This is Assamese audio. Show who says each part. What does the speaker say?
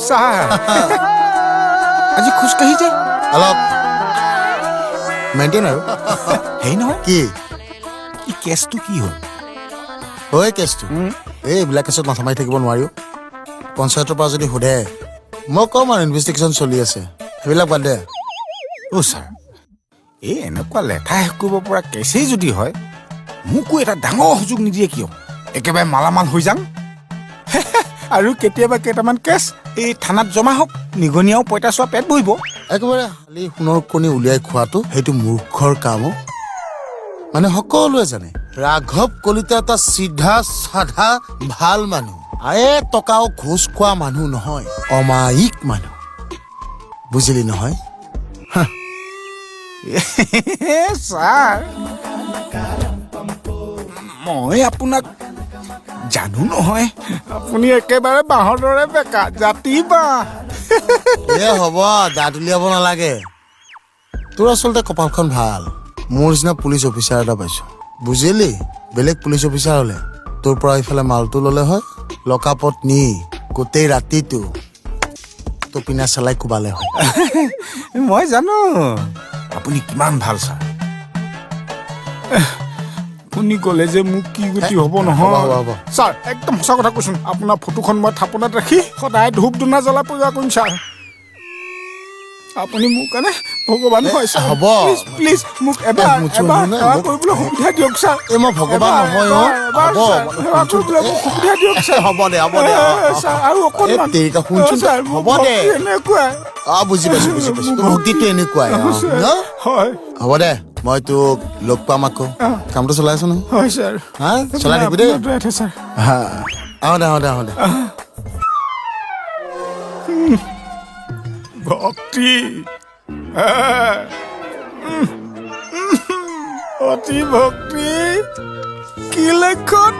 Speaker 1: ছাৰ আজি খোজকাঢ়ি যায়
Speaker 2: অলপ মেইনটেইন আৰু
Speaker 1: হেৰি নহয়
Speaker 2: কি
Speaker 1: এই কেছটো কি হ'ল
Speaker 2: ঐ কেছটো এইবিলাক কেছত মাথা মাৰি থাকিব নোৱাৰিও পঞ্চায়তৰ পৰা যদি সোধে মই ক'ম আৰু ইনভেষ্টিগেশ্যন চলি আছে সেইবিলাক বাদ দে
Speaker 1: অ' ছাৰ এই এনেকুৱা লেঠা শেষ কৰিব পৰা কেছেই যদি হয় মোকো এটা ডাঙৰ সুযোগ নিদিয়ে কিয় একেবাৰে মালামাল হৈ যাম আৰু কেতিয়াবা কেইটামান কেছ এই থানাত জমা হওক নিগনিয়াও পঁইতাচোৱা পেট বহিব
Speaker 2: একেবাৰে শালি সোণৰ কণী উলিয়াই খোৱাটো সেইটো মূৰ্খৰ কাম মানে সকলোৱে জানে ৰাঘৱ কলিতা এটা চিধা চাধা ভাল মানুহ টকাও ঘোষ খোৱা মানুহ নহয় অমায়িক মানুহ বুজিলি নহয়
Speaker 1: ছাৰ মই আপোনাক জানো নহয় আপুনি একেবাৰে বাঁহৰ দৰে বেকা জাতি বাঁহ
Speaker 2: হ'ব দাঁত উলিয়াব নালাগে তোৰ আচলতে কপালখন ভাল মোৰ নিচিনা পুলিচ অফিচাৰ এটা পাইছো বুজিলি বেলেগ পুলিচ অফিচাৰ হলে তোৰ পৰা এইফালে মালটো ললে হয় লকআপত নি গোটেই ৰাতিটো তোৰ পিনা চলাই কোবালে হয়
Speaker 1: মই জানো আপুনি কিমান ভাল ছাৰ আপুনি ক'লে যে মোক কি গতি হ'ব নহয় ছাৰ একদম সঁচা কথা কৈছোন আপোনাৰ ফটোখন মই থাপনাত ৰাখি সদায় ধূপ ধূনা জ্বলাই পূজা কৰিম ছাৰ আপুনি মোৰ কাৰণে ভগৱান হয় ছাৰ
Speaker 2: হ'ব
Speaker 1: প্লিজ মোক এবাৰ কৰিবলৈ সুবিধা দিয়ক ছাৰ
Speaker 2: মই ভগৱান নহয়
Speaker 1: সুবিধা দিয়ক ছাৰ
Speaker 2: হ'ব দে
Speaker 1: ছাৰ আৰু অকণমান
Speaker 2: হ'ব দে
Speaker 1: এনেকুৱাই
Speaker 2: বুজি পাইছো ভক্তিটো এনেকুৱাই
Speaker 1: হয়
Speaker 2: হ'ব দে মই তোক লগ পাম আকৌ কামটো চলাই আছো নহয়
Speaker 1: হয় ছাৰ
Speaker 2: চলাই থাকিবি দেই
Speaker 1: ছাৰ
Speaker 2: আহো দে
Speaker 1: ভক্তি অতি ভক্তি কি লক্ষণ